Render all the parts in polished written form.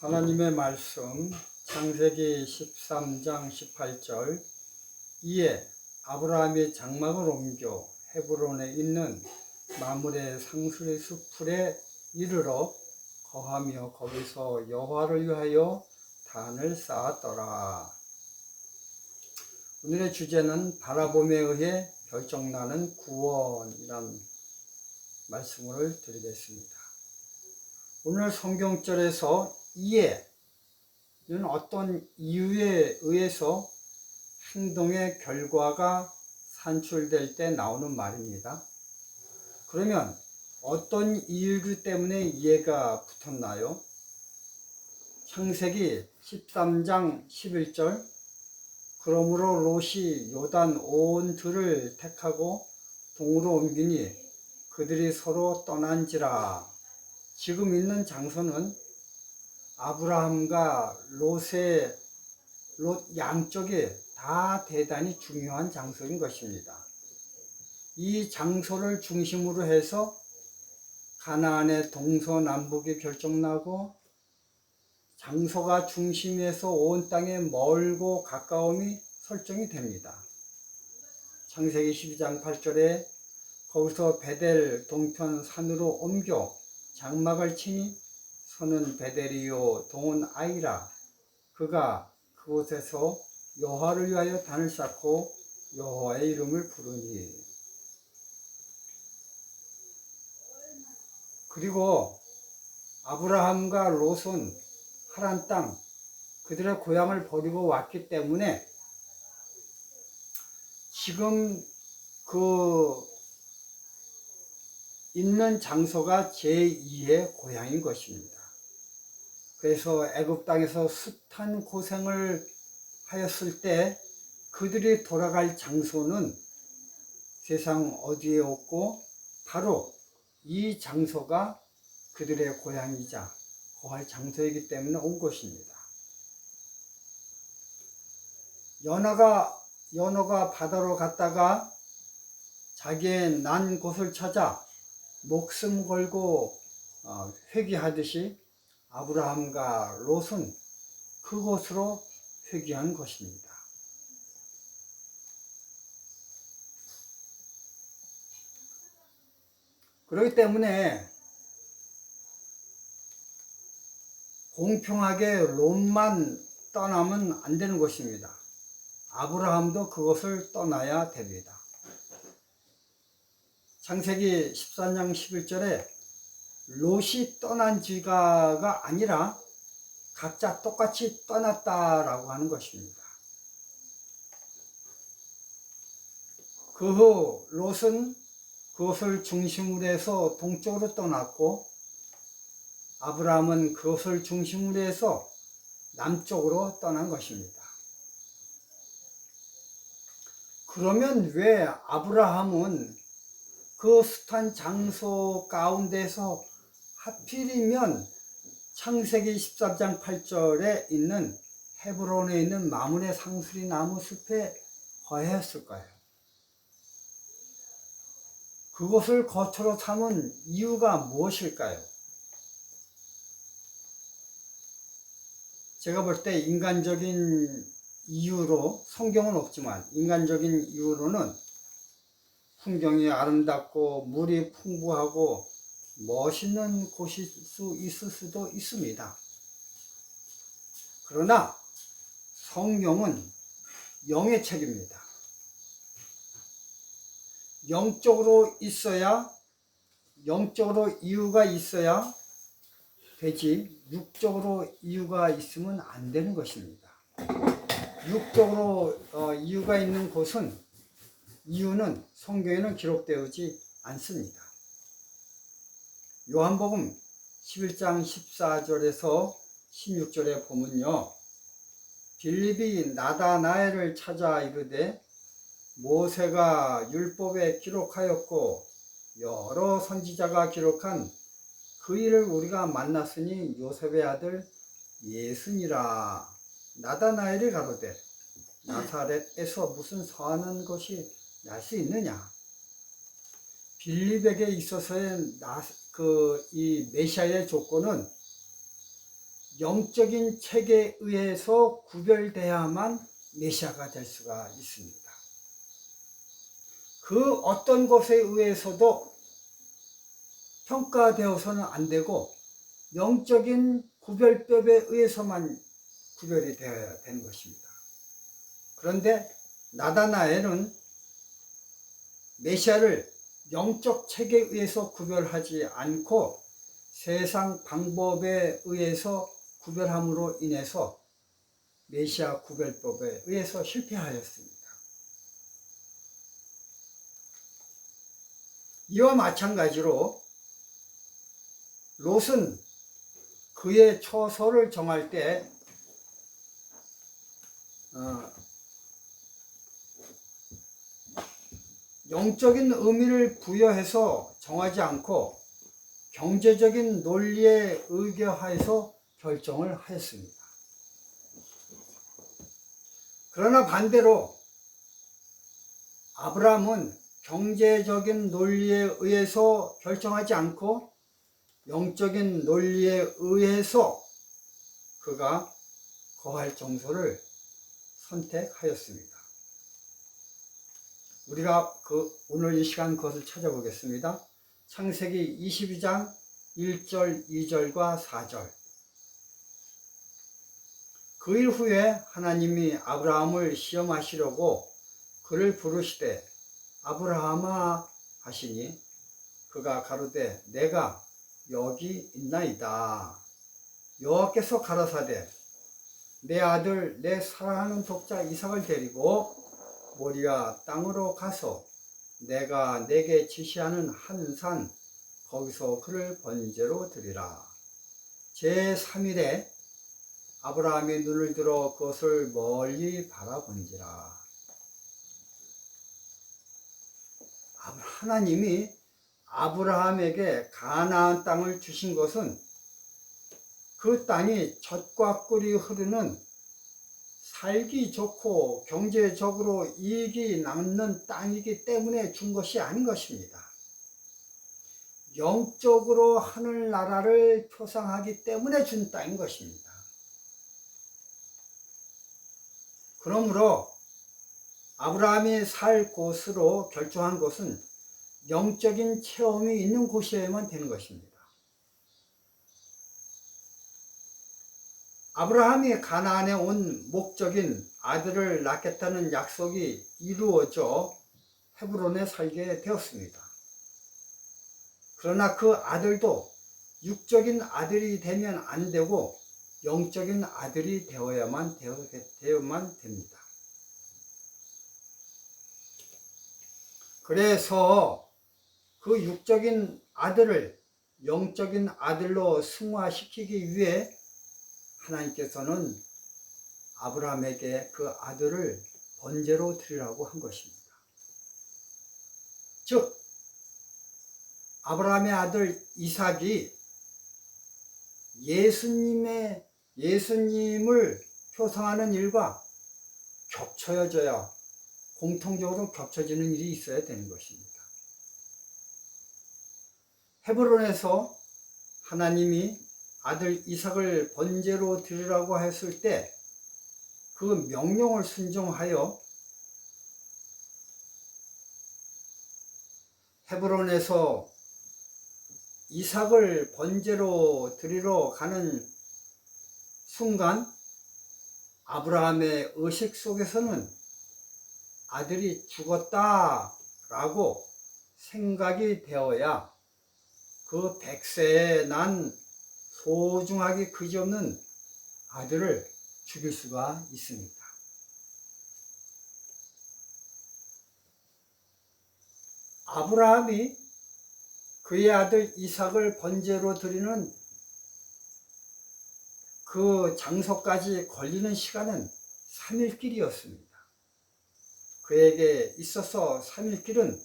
하나님의 말씀 창세기 13장 18절. 이에 아브라함이 장막을 옮겨 헤브론에 있는 마므레 상수리 숲풀에 이르러 거하며 거기서 여호와를 위하여 단을 쌓았더라. 오늘의 주제는 바라봄에 의해 결정나는 구원이란 말씀을 드리겠습니다. 오늘 성경절에서 이에는 어떤 이유에 의해서 행동의 결과가 산출될 때 나오는 말입니다. 그러면 어떤 이유 때문에 이해가 붙었나요? 창세기 13장 11절. 그러므로 롯이 요단 온 들을 택하고 동으로 옮기니 그들이 서로 떠난지라. 지금 있는 장소는 아브라함과 롯 양쪽이 다 대단히 중요한 장소인 것입니다. 이 장소를 중심으로 해서 가나안의 동서남북이 결정나고 장소가 중심에서 온 땅의 멀고 가까움이 설정이 됩니다. 창세기 12장 8절에 거기서 베델 동편 산으로 옮겨 장막을 치니 서는 베델이요 동은 아이라. 그가 그곳에서 여호와를 위하여 단을 쌓고 여호와의 이름을 부르니. 그리고 아브라함과 롯은 하란 땅 그들의 고향을 버리고 왔기 때문에 지금 있는 장소가 제2의 고향인 것입니다. 그래서 애굽 땅에서 숱한 고생을 하였을 때 그들이 돌아갈 장소는 세상 어디에 없고 바로 이 장소가 그들의 고향이자 거할 장소이기 때문에 온 것입니다. 연어가 바다로 갔다가 자기의 난 곳을 찾아 목숨 걸고 회귀하듯이 아브라함과 롯은 그곳으로 회귀한 것입니다. 그렇기 때문에 공평하게 롯만 떠나면 안 되는 것입니다. 아브라함도 그것을 떠나야 됩니다. 창세기 14장 11절에 롯이 떠난 지가 아니라 각자 똑같이 떠났다라고 하는 것입니다. 그 후 롯은 그것을 중심으로 해서 동쪽으로 떠났고 아브라함은 그것을 중심으로 해서 남쪽으로 떠난 것입니다. 그러면 왜 아브라함은 그 숱한 장소 가운데서 하필이면 창세기 13장 8절에 있는 헤브론에 있는 마므레 상수리 나무 숲에 거했을까요? 그곳을 거처로 삼은 이유가 무엇일까요? 제가 볼 때 인간적인 이유로, 성경은 없지만 인간적인 이유로는 풍경이 아름답고 물이 풍부하고 멋있는 곳일 수 있을 수도 있습니다. 그러나 성경은 영의 책입니다. 영적으로 이유가 있어야 되지 육적으로 이유가 있으면 안 되는 것입니다. 육적으로 이유가 있는 곳은 이유는 성경에는 기록되지 않습니다. 요한복음 11장 14절에서 16절에 보면요. 빌립이 나다나엘을 찾아 이르되 모세가 율법에 기록하였고 여러 선지자가 기록한 그 일을 우리가 만났으니 요셉의 아들 예수니라. 나다나엘이 가로되 나사렛에서 무슨 선한 것이 날 수 있느냐. 빌립에게 있어서의 이 메시아의 조건은 영적인 책에 의해서 구별돼야만 메시아가 될 수가 있습니다. 그 어떤 것에 의해서도 평가되어서는 안 되고 영적인 구별법에 의해서만 구별이 되어야 되는 것입니다. 그런데 나다나엘은 메시아를 영적 책에 의해서 구별하지 않고 세상 방법에 의해서 구별함으로 인해서 메시아 구별법에 의해서 실패하였습니다. 이와 마찬가지로 롯은 그의 처소를 정할 때 영적인 의미를 부여해서 정하지 않고 경제적인 논리에 의거하여서 결정을 하였습니다. 그러나 반대로 아브라함은 경제적인 논리에 의해서 결정하지 않고 영적인 논리에 의해서 그가 거할 장소를 선택하였습니다. 우리가 오늘 이 시간 그것을 찾아보겠습니다. 창세기 22장 1절, 2절과 4절. 그 일 후에 하나님이 아브라함을 시험하시려고 그를 부르시되 아브라함아 하시니 그가 가로되 내가 여기 있나이다. 여호와께서 가라사대 내 아들 내 사랑하는 독자 이삭을 데리고 모리아 땅으로 가서 내가 내게 지시하는 한 산 거기서 그를 번제로 드리라. 제3일에 아브라함이 눈을 들어 그것을 멀리 바라본지라. 하나님이 아브라함에게 가나안 땅을 주신 것은 그 땅이 젖과 꿀이 흐르는 살기 좋고 경제적으로 이익이 남는 땅이기 때문에 준 것이 아닌 것입니다. 영적으로 하늘나라를 표상하기 때문에 준 땅인 것입니다. 그러므로 아브라함이 살 곳으로 결정한 것은 영적인 체험이 있는 곳이어야만 되는 것입니다. 아브라함이 가나안에 온 목적인 아들을 낳겠다는 약속이 이루어져 헤브론에 살게 되었습니다. 그러나 그 아들도 육적인 아들이 되면 안 되고 영적인 아들이 되어야만 됩니다. 그래서 그 육적인 아들을 영적인 아들로 승화시키기 위해 하나님께서는 아브라함에게 그 아들을 번제로 드리라고 한 것입니다. 즉 아브라함의 아들 이삭이 예수님을 표상하는 일과 겹쳐져야 공통적으로 겹쳐지는 일이 있어야 되는 것입니다. 헤브론에서 하나님이 아들 이삭을 번제로 드리라고 했을 때 그 명령을 순종하여 헤브론에서 이삭을 번제로 드리러 가는 순간 아브라함의 의식 속에서는 아들이 죽었다라고 생각이 되어야 그 100세에 난 소중하기 그지없는 아들을 죽일 수가 있습니다. 아브라함이 그의 아들 이삭을 번제로 드리는 그 장소까지 걸리는 시간은 3일 길이었습니다. 그에게 있어서 3일 길은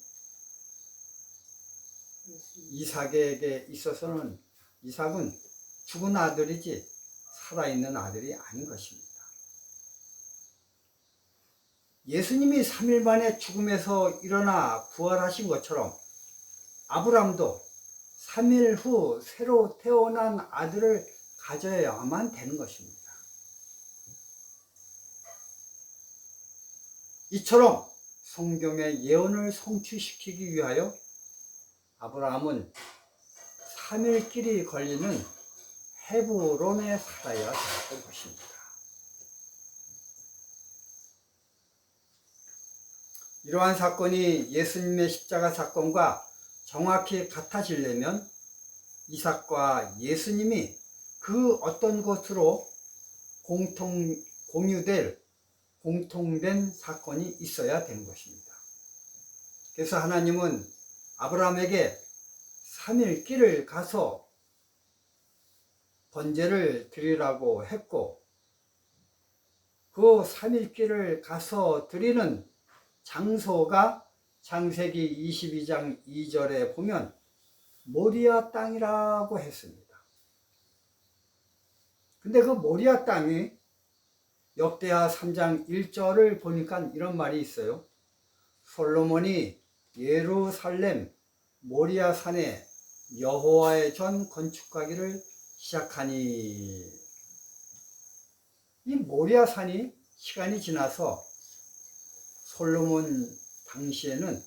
이삭에게 있어서는 이삭은 죽은 아들이지 살아있는 아들이 아닌 것입니다. 예수님이 3일 만에 죽음에서 일어나 부활하신 것처럼 아브라함도 3일 후 새로 태어난 아들을 가져야만 되는 것입니다. 이처럼 성경의 예언을 성취시키기 위하여 아브라함은 3일 길이 걸리는 헤브론에 살아야 했던 것입니다. 이러한 사건이 예수님의 십자가 사건과 정확히 같아지려면 이삭과 예수님이 그 어떤 것으로 공통된 사건이 있어야 되는 것입니다. 그래서 하나님은 아브라함에게 3일 길을 가서 번제를 드리라고 했고, 그 3일 길을 가서 드리는 장소가 창세기 22장 2절에 보면 모리아 땅이라고 했습니다. 근데 그 모리아 땅이 역대하 3장 1절을 보니까 이런 말이 있어요. 솔로몬이 예루살렘 모리아 산에 여호와의 전 건축하기를 시작하니, 이 모리아 산이 시간이 지나서 솔로몬 당시에는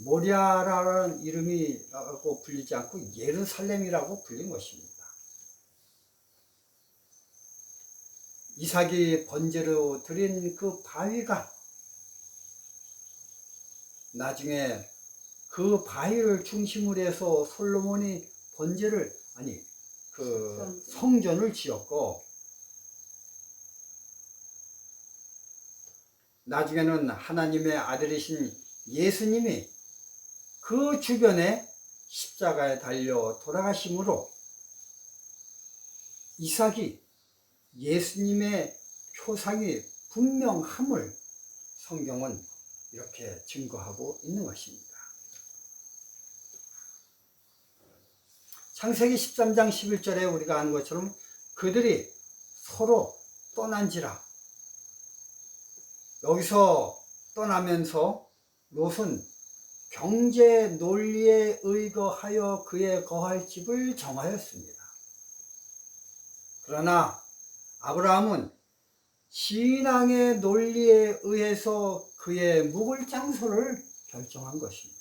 모리아라는 이름이라고 불리지 않고 예루살렘이라고 불린 것입니다. 이삭이 번제로 드린 그 바위가 나중에 그 바위를 중심으로 해서 솔로몬이 성전을 지었고, 나중에는 하나님의 아들이신 예수님이 그 주변에 십자가에 달려 돌아가심으로 이삭이 예수님의 표상이 분명함을 성경은 이렇게 증거하고 있는 것입니다. 창세기 13장 11절에 우리가 아는 것처럼 그들이 서로 떠난지라. 여기서 떠나면서 롯은 경제 논리에 의거하여 그의 거할 집을 정하였습니다. 그러나 아브라함은 신앙의 논리에 의해서 그의 묵을 장소를 결정한 것입니다.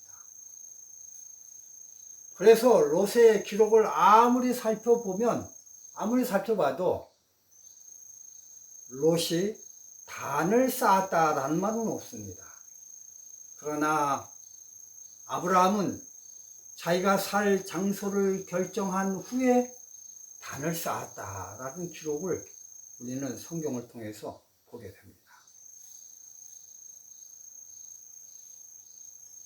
그래서 롯의 기록을 아무리 살펴봐도 롯이 단을 쌓았다라는 말은 없습니다. 그러나 아브라함은 자기가 살 장소를 결정한 후에 단을 쌓았다라는 기록을 우리는 성경을 통해서 보게 됩니다.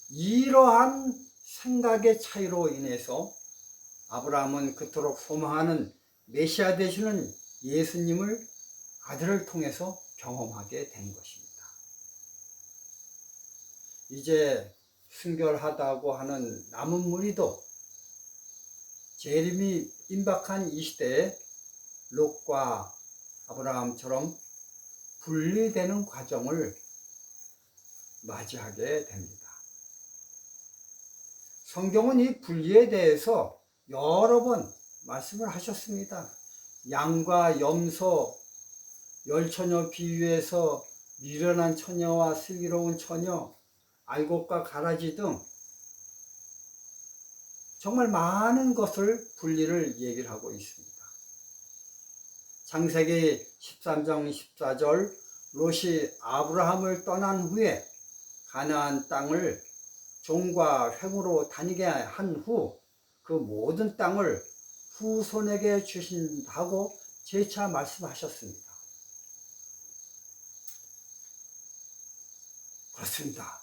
이러한 생각의 차이로 인해서 아브라함은 그토록 소망하는 메시아 되시는 예수님을 아들을 통해서 경험하게 된 것입니다. 이제 순결하다고 하는 남은 무리도 재림이 임박한 이 시대에 롯과 아브라함처럼 분리되는 과정을 맞이하게 됩니다. 성경은 이 분리에 대해서 여러 번 말씀을 하셨습니다. 양과 염소, 열처녀 비유해서 미련한 처녀와 슬기로운 처녀, 알곡과 가라지 등 정말 많은 것을 분리를 얘기를 하고 있습니다. 창세기 13장 14절 롯이 아브라함을 떠난 후에 가나안 땅을 종과 횡으로 다니게 한 후 그 모든 땅을 후손에게 주신다고 재차 말씀하셨습니다. 그렇습니다.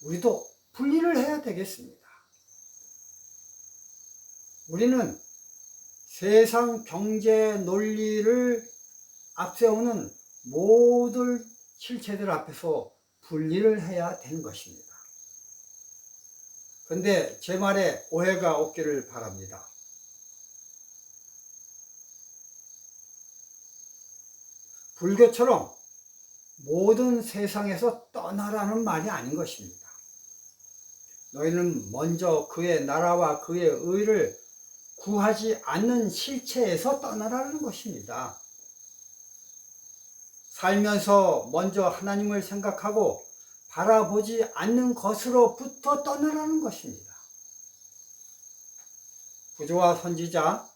우리도 분리를 해야 되겠습니다. 우리는 세상 경제 논리를 앞세우는 모든 실체들 앞에서 분리를 해야 되는 것입니다. 그런데 제 말에 오해가 없기를 바랍니다. 불교처럼 모든 세상에서 떠나라는 말이 아닌 것입니다. 너희는 먼저 그의 나라와 그의 의를 구하지 않는 실체에서 떠나라는 것입니다. 살면서 먼저 하나님을 생각하고 바라보지 않는 것으로부터 떠나라는 것입니다. 구조와 선지자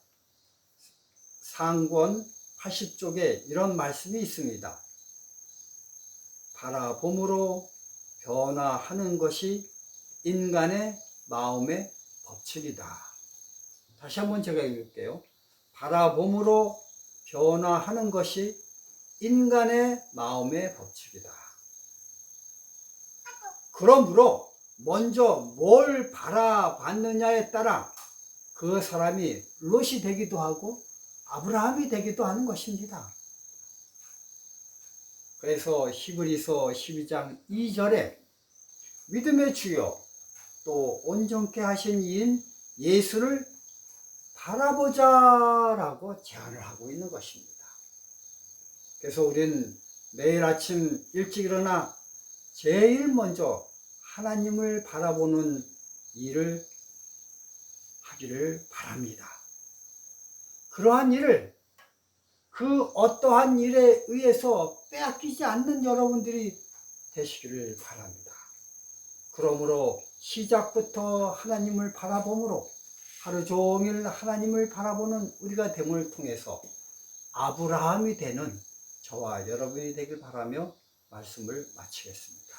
상권 80쪽에 이런 말씀이 있습니다. 바라봄으로 변화하는 것이 인간의 마음의 법칙이다. 다시 한번 제가 읽을게요. 바라봄으로 변화하는 것이 인간의 마음의 법칙이다. 그러므로 먼저 뭘 바라봤느냐에 따라 그 사람이 롯이 되기도 하고 아브라함이 되기도 하는 것입니다. 그래서 히브리서 12장 2절에 믿음의 주요 또 온전케 하신 이인 예수를 바라보자라고 제안을 하고 있는 것입니다. 그래서 우리는 매일 아침 일찍 일어나 제일 먼저 하나님을 바라보는 일을 하기를 바랍니다. 그러한 일을 그 어떠한 일에 의해서 빼앗기지 않는 여러분들이 되시기를 바랍니다. 그러므로 시작부터 하나님을 바라봄으로 하루 종일 하나님을 바라보는 우리가 됨을 통해서 아브라함이 되는 저와 여러분이 되길 바라며 말씀을 마치겠습니다.